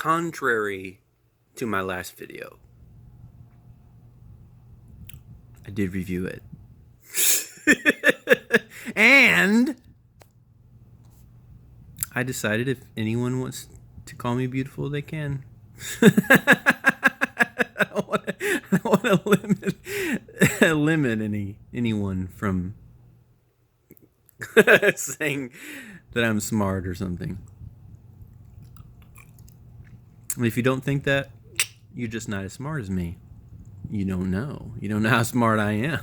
contrary to my last video, I did review it. And I decided if anyone wants to call me beautiful, they can. I don't want to limit anyone from saying that I'm smart or something. And if you don't think that, you're just not as smart as me. You don't know. You don't know how smart I am.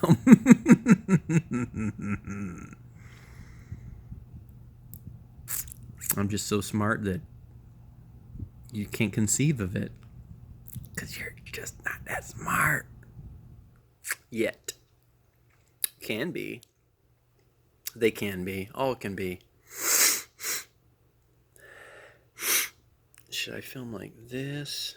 I'm just so smart that you can't conceive of it. Because you're just not that smart. Yet. Can be. They can be. All can be. Should I film like this?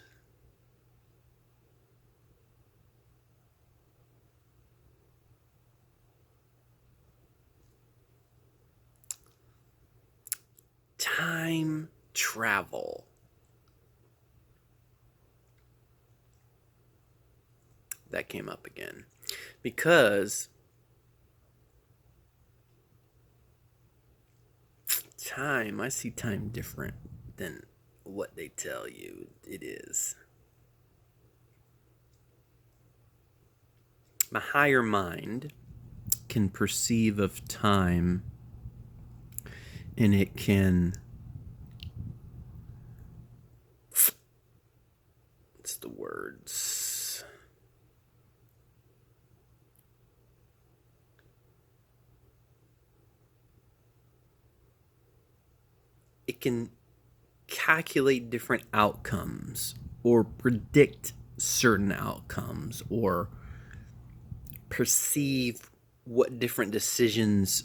Time travel. That came up again. Because time, I see time different than what they tell you it is. My higher mind can perceive of time, and it can, what's the words? It can calculate different outcomes or predict certain outcomes or perceive what different decisions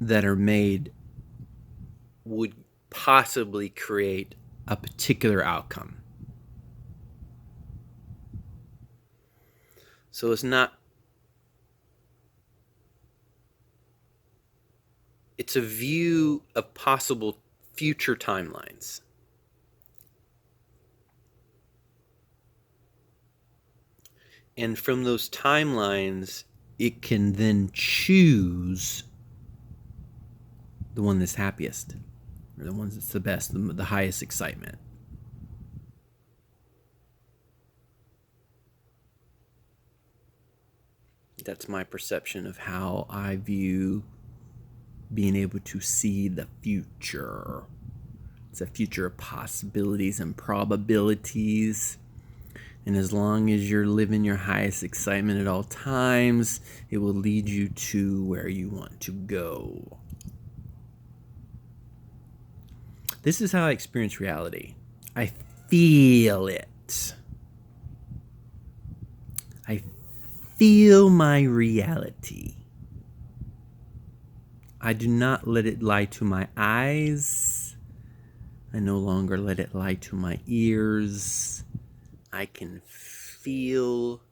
that are made would possibly create a particular outcome. So it's a view of possible future timelines. And from those timelines, it can then choose the one that's happiest, or the one that's the best, the highest excitement. That's my perception of how I view being able to see the future. It's a future of possibilities and probabilities. And as long as you're living your highest excitement at all times, it will lead you to where you want to go. This is how I experience reality. I feel it. I feel my reality. I do not let it lie to my eyes. I no longer let it lie to my ears. I can feel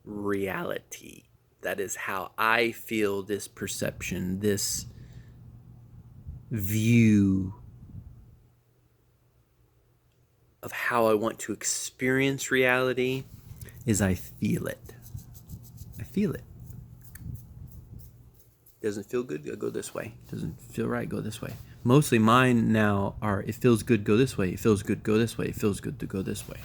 reality. That is how I feel this perception, this view of how I want to experience reality is I feel it. I feel it. Doesn't feel good, go this way. Doesn't feel right, go this way. Mostly mine now are, it feels good, go this way. It feels good, go this way. It feels good to go this way.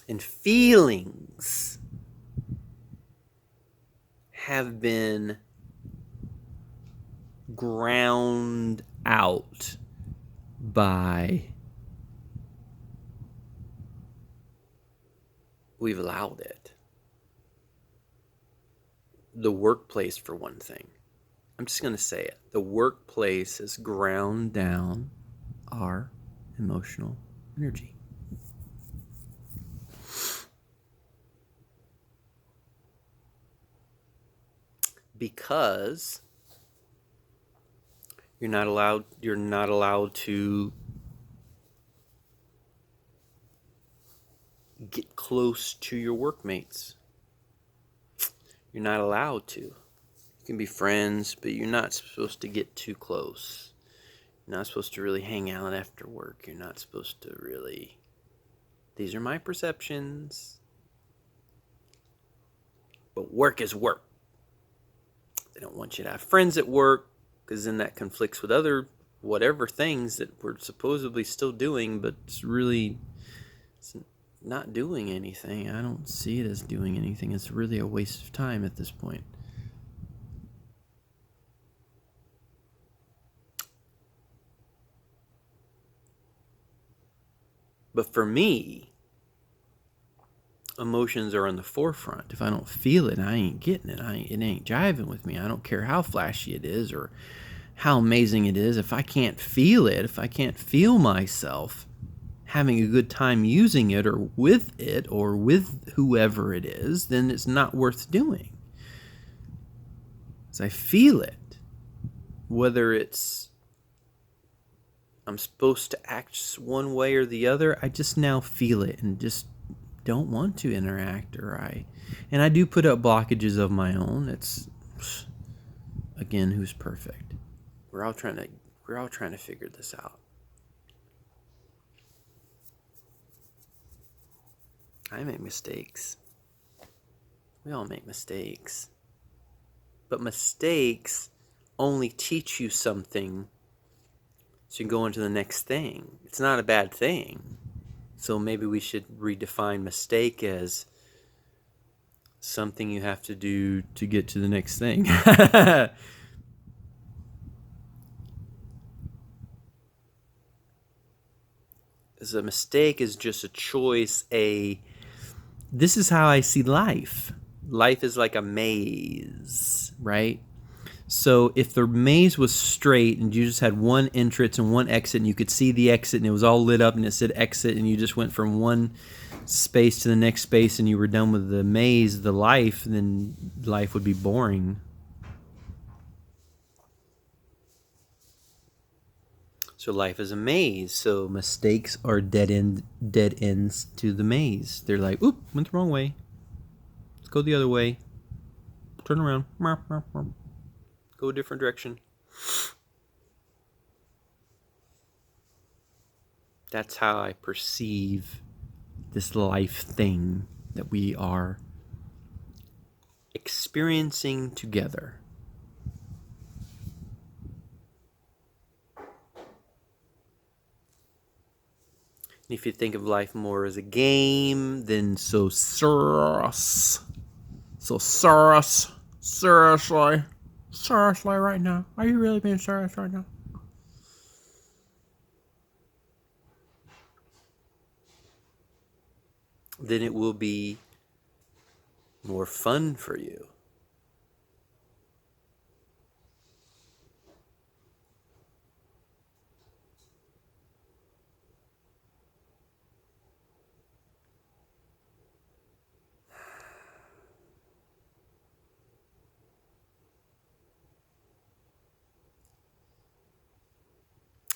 And feelings have been ground out by, we've allowed it. The workplace, for one thing. I'm just going to say it. The workplace has ground down our emotional energy. Because you're not allowed to get close to your workmates. You're not allowed to. You can be friends, but you're not supposed to get too close. You're not supposed to really hang out after work. You're not supposed to really... These are my perceptions. But work is work. They don't want you to have friends at work, because then that conflicts with other whatever things that we're supposedly still doing, but it's not doing anything. I don't see it as doing anything. It's really a waste of time at this point. But for me, emotions are on the forefront. If I don't feel it, I ain't getting it. It ain't jiving with me. I don't care how flashy it is or how amazing it is. If I can't feel it, if I can't feel myself having a good time using it or with whoever it is, then it's not worth doing. As I feel it, whether it's I'm supposed to act one way or the other, I just now feel it and just don't want to interact. And I do put up blockages of my own. It's, again, who's perfect? We're all trying to figure this out. I make mistakes. We all make mistakes. But mistakes only teach you something so you go into the next thing. It's not a bad thing. So maybe we should redefine mistake as something you have to do to get to the next thing. As a mistake is just a choice, this is how I see life. Life is like a maze, right? So if the maze was straight and you just had one entrance and one exit and you could see the exit and it was all lit up and it said exit and you just went from one space to the next space and you were done with the maze, the life, then life would be boring. So life is a maze. So mistakes are dead ends to the maze. They're like, oop, went the wrong way. Let's go the other way. Turn around. Go a different direction. That's how I perceive this life thing that we are experiencing together. And if you think of life more as a game, then so seriously, right now. Are you really being serious right now? Then it will be more fun for you.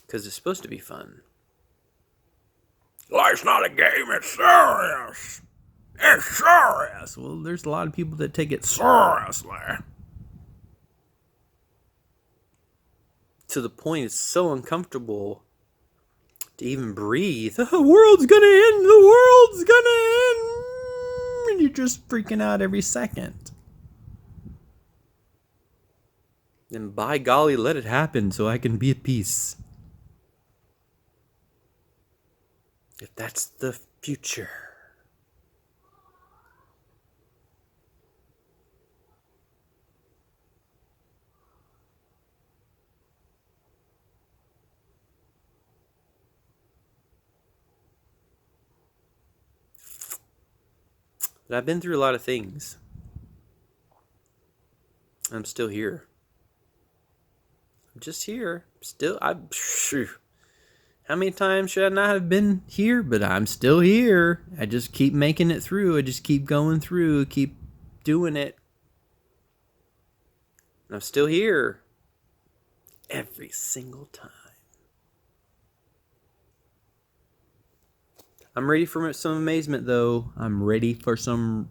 Because it's supposed to be fun. Life's not a game, it's serious. It's serious. Well, there's a lot of people that take it seriously. To the point it's so uncomfortable to even breathe. The world's gonna end. The world's gonna end. And you're just freaking out every second. Then by golly, let it happen so I can be at peace. If that's the future. But I've been through a lot of things. I'm still here. I'm just here. How many times should I not have been here? But I'm still here. I just keep making it through. I just keep going through. Keep doing it. And I'm still here. Every single time. I'm ready for some amazement, though. I'm ready for some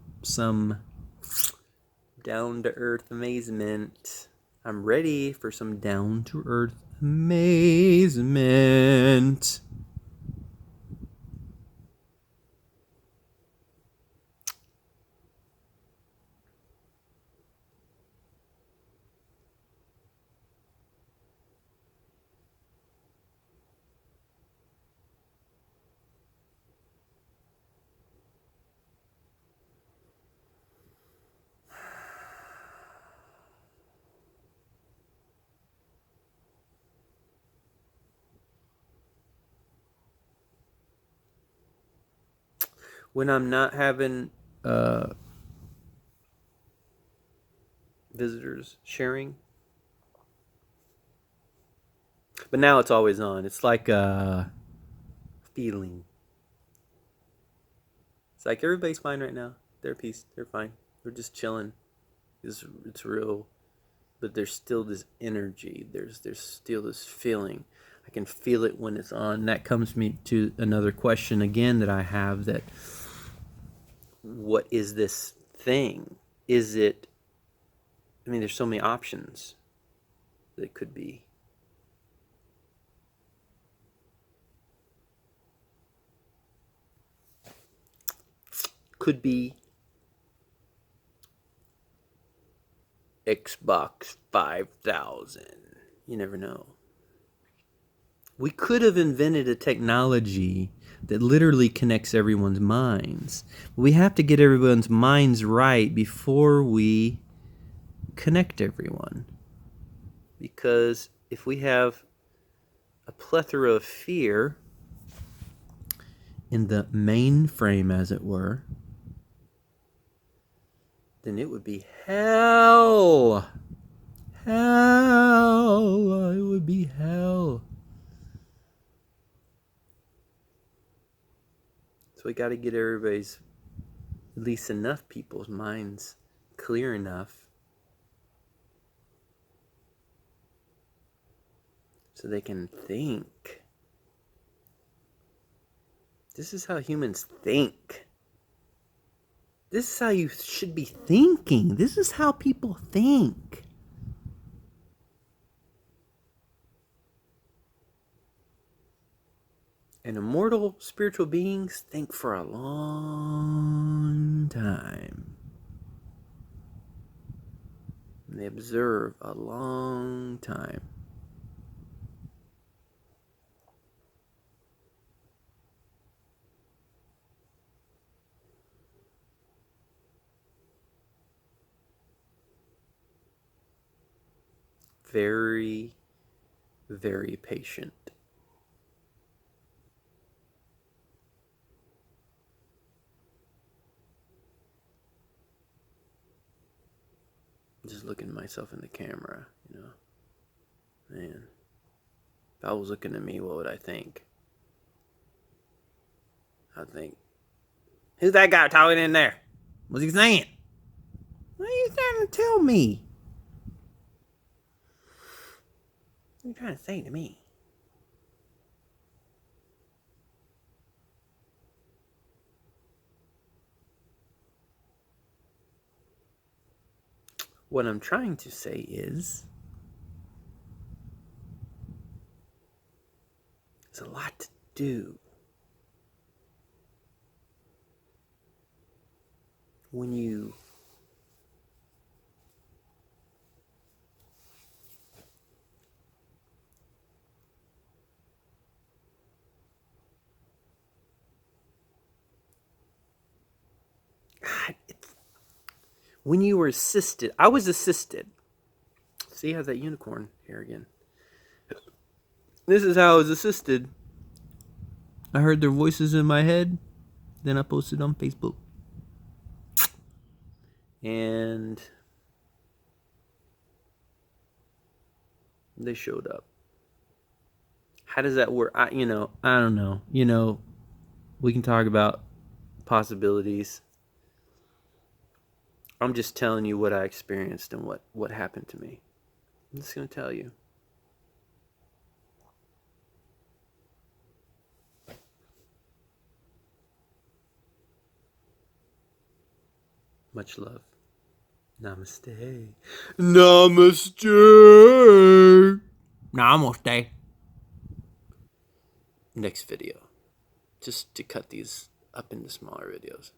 down-to-earth amazement. I'm ready for some down-to-earth amazement. When I'm not having visitors sharing, but now it's always on. It's like a feeling. It's like everybody's fine right now. They're at peace. They're fine. They're just chilling. It's real, but there's still this energy. There's still this feeling. I can feel it when it's on. That comes me to another question again that I have. That what is this thing? Is it? I mean, there's so many options that it could be. Could be Xbox 5000. You never know. We could have invented a technology that literally connects everyone's minds. We have to get everyone's minds right before we connect everyone. Because if we have a plethora of fear in the mainframe, as it were, then it would be hell. Hell. It would be hell. So we got to get everybody's, at least enough people's minds clear enough so they can think. This is how humans think. This is how you should be thinking. This is how people think. And immortal spiritual beings think for a long time. And they observe a long time. Very, very patient. Just looking at myself in the camera, you know. Man, if I was looking at me, what would I think? I'd think, who's that guy talking in there? What's he saying? What are you trying to tell me? What are you trying to say to me? What I'm trying to say is, there's a lot to do when you when you were assisted. I was assisted. See, I have that unicorn here again. This is how I was assisted. I heard their voices in my head. Then I posted on Facebook. And they showed up. How does that work? I don't know. We can talk about possibilities. I'm just telling you what I experienced and what happened to me. I'm just going to tell you. Much love. Namaste. Namaste. Namaste. Next video. Just to cut these up into smaller videos.